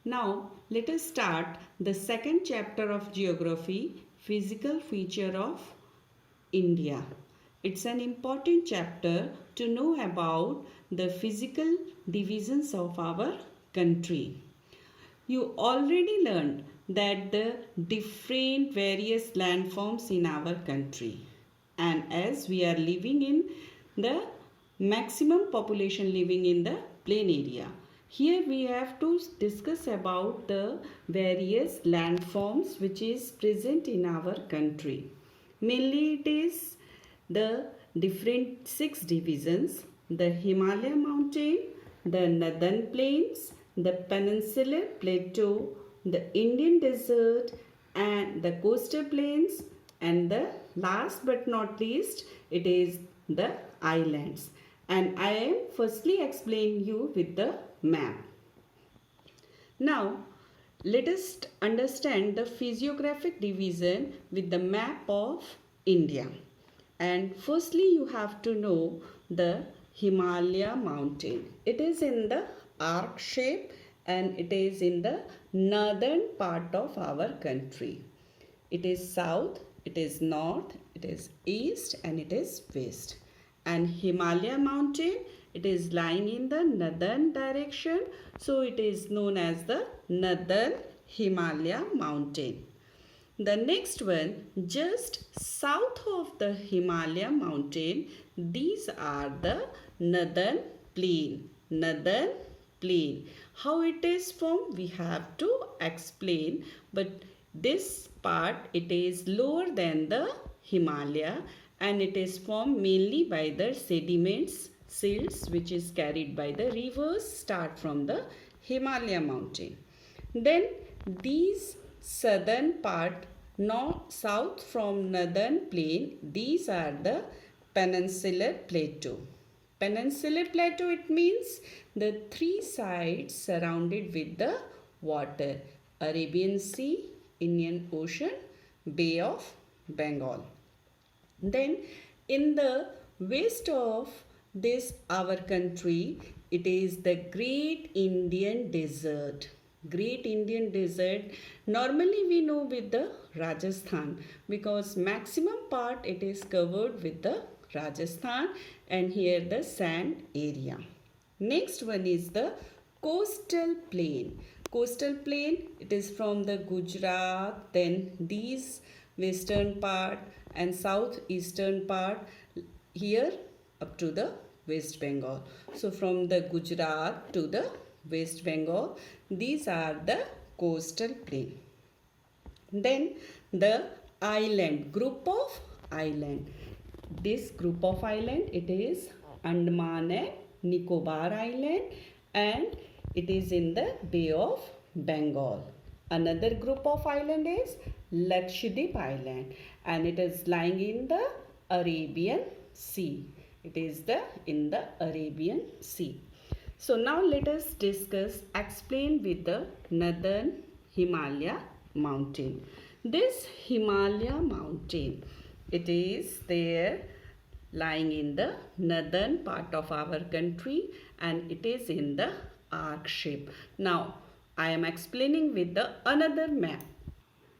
Now let us start the second chapter of geography, physical feature of India. It's an important chapter to know about the physical divisions of our country. You already learned that the different various landforms in our country, and as we are living in the maximum population living in the plain area, here we have to discuss about the various landforms which is present in our country. Mainly it is the different six divisions: the Himalaya mountain, the northern plains, the peninsular plateau, the Indian desert, and the coastal plains, and the last but not least it is the islands. And I am firstly explain you with the map. Now let us understand the physiographic division with the map of India. And firstly you have to know the Himalaya mountain. It is in the arc shape and it is in the northern part of our country. It is south, it is north, it is east and it is west. And Himalaya mountain, it is lying in the northern direction, so it is known as the northern Himalaya mountain. The next one, just south of the Himalaya mountain, these are the northern plain. Northern plain. How it is formed, we have to explain, but this part, it is lower than the Himalaya and it is formed mainly by the sediments, silts which is carried by the rivers start from the Himalaya mountain. Then these southern part, north south from northern plain, these are the peninsular plateau. Peninsular plateau, it means the three sides surrounded with the water: Arabian Sea, Indian Ocean, Bay of Bengal. Then in the west of this our country, it is the Great Indian Desert. Great Indian Desert, normally we know with the Rajasthan, because maximum part it is covered with the Rajasthan and here the sand area. Next one is the coastal plain. Coastal plain, it is from the Gujarat, then these western part and southeastern part here up to the West Bengal. So from the Gujarat to the West Bengal, these are the coastal plain. Then the island, group of island. This group of island, it is Andaman and Nicobar Island and it is in the Bay of Bengal. Another group of island is Lakshadweep Island and it is lying in the Arabian Sea. It is in the Arabian Sea. So now let us discuss, explain with the northern Himalaya mountain. This Himalaya mountain, it is there lying in the northern part of our country and it is in the arc shape. Now I am explaining with the another map.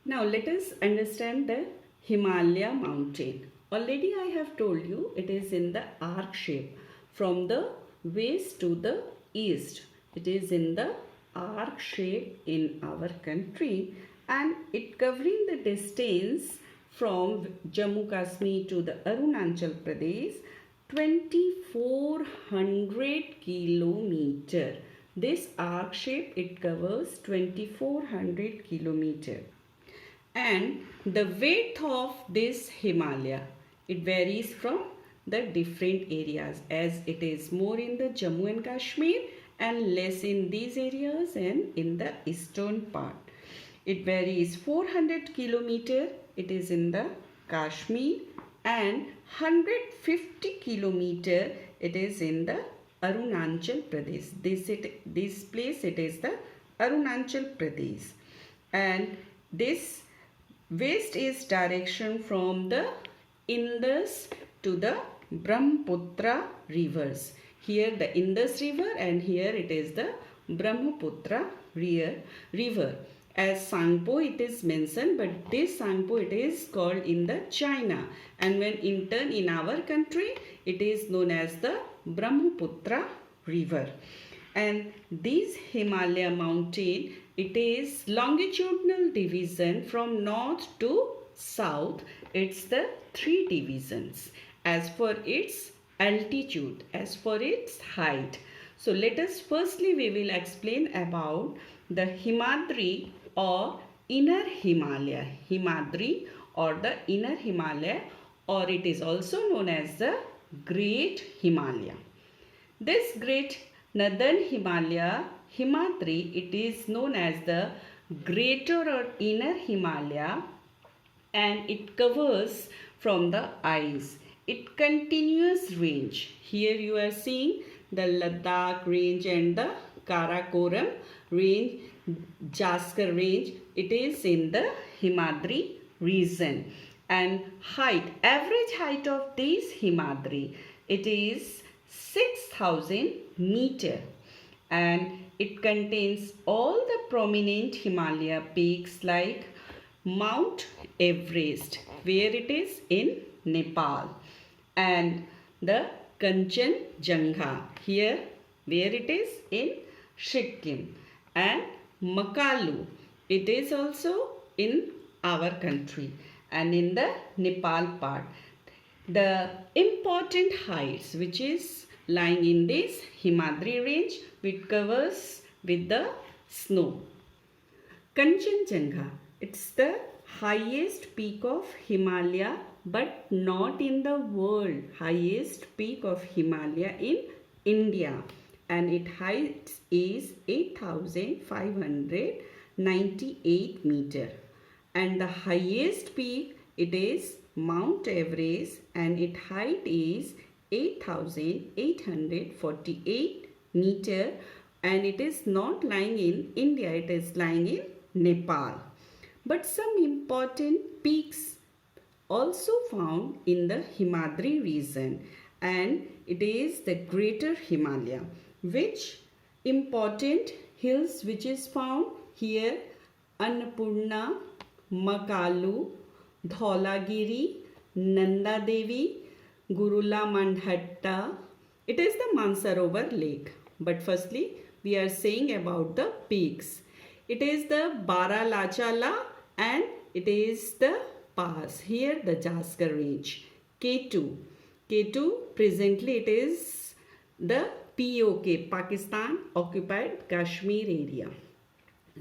Now let us understand the Himalaya mountain. Already I have told you it is in the arc shape from the west to the east. It is in the arc shape in our country and it covering the distance from Jammu Kashmir to the Arunachal Pradesh 2400 kilometer. This arc shape, it covers 2400 kilometer. And the width of this Himalaya, it varies from the different areas, as it is more in the Jammu and Kashmir and less in these areas and in the eastern part. It varies 400 kilometer, it is in the Kashmir, and 150 kilometer, it is in the Arunachal Pradesh. This place, it is the Arunachal Pradesh. And this west is direction from the Indus to the Brahmaputra rivers. Here the Indus river and here it is the Brahmaputra river. As Sangpo it is mentioned, but this Sangpo it is called in the China, and when in turn in our country it is known as the Brahmaputra river. And this Himalaya mountain, it is longitudinal division from north to south. It's the 3 divisions as for its altitude, as for its height. So let us firstly we will explain about the Himadri or inner Himalaya. Himadri or the inner Himalaya, or it is also known as the Great Himalaya. This great northern Himalaya, Himadri, it is known as the greater or inner Himalaya, and it covers from the ice. It continuous range. Here you are seeing the Ladakh range and the Karakoram range, Jaskar range. It is in the Himadri region. And height, average height of this Himadri, it is 6,000 meter, and it contains all the prominent Himalaya peaks like Mount Everest, where it is in Nepal, and the Kanchenjunga, here where it is in Sikkim, and Makalu, it is also in our country and in the Nepal part. The important heights which is lying in this Himadri range, which covers with the snow. Kanchenjunga, it's the highest peak of Himalaya, but not in the world. Highest peak of Himalaya in India, and its height is 8,598 meter. And the highest peak, it is Mount Everest, and its height is 8,848 meter, and it is not lying in India, it is lying in Nepal. But some important peaks also found in the Himadri region, and it is the Greater Himalaya. Which important hills which is found here? Annapurna, Makalu, Dholagiri, Nanda Devi, Gurula Mandhatta. It is the Mansarovar lake. But firstly, we are saying about the peaks. It is the Baralachala, and it is the pass. Here the Jaskar range. K2. K2 presently it is the POK, Pakistan occupied Kashmir area.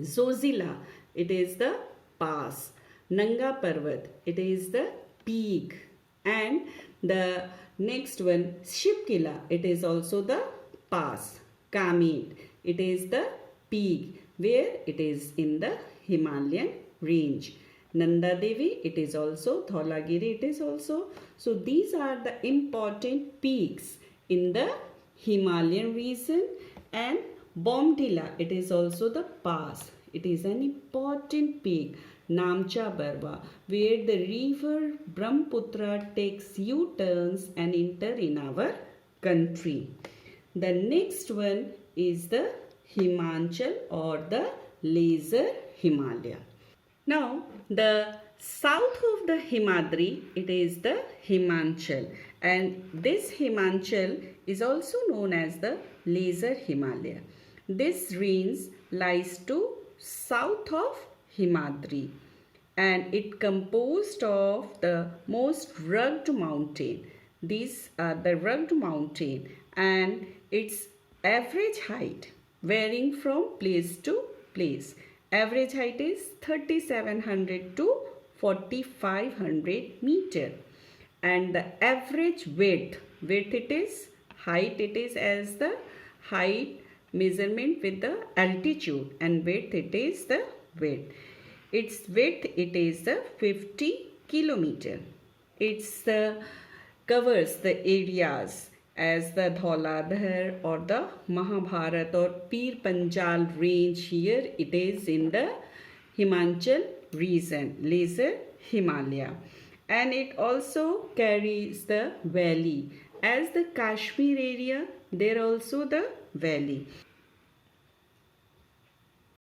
Zozila, it is the pass. Nanga Parvat, it is the peak. And the next one, Shipkila, it is also the pass. Kamet, it is the peak, where it is in the Himalayan range. Nanda Devi, it is also. Dholagiri, it is also. So these are the important peaks in the Himalayan region. And Bomdila, it is also the pass. It is an important peak. Namcha Barwa, where the river Brahmaputra takes U-turns and enter in our country. The next one is the Himachal or the Lesser Himalaya. Now, the south of the Himadri, it is the Himachal, and this Himachal is also known as the Lesser Himalaya. This range lies to south of Himadri, and it composed of the most rugged mountain. These are the rugged mountain, and its average height varying from place to place. Average height is 3,700 to 4,500 meter, and the average width it is, height it is as the height measurement with the altitude, and width it is the width. Its width it is the 50 kilometer. It's covers the areas as the Dhauladhar or the Mahabharat or Pir Panjal range. Here it is in the Himachal region, Lesser Himalaya, and it also carries the valley. As the Kashmir area, there also the valley.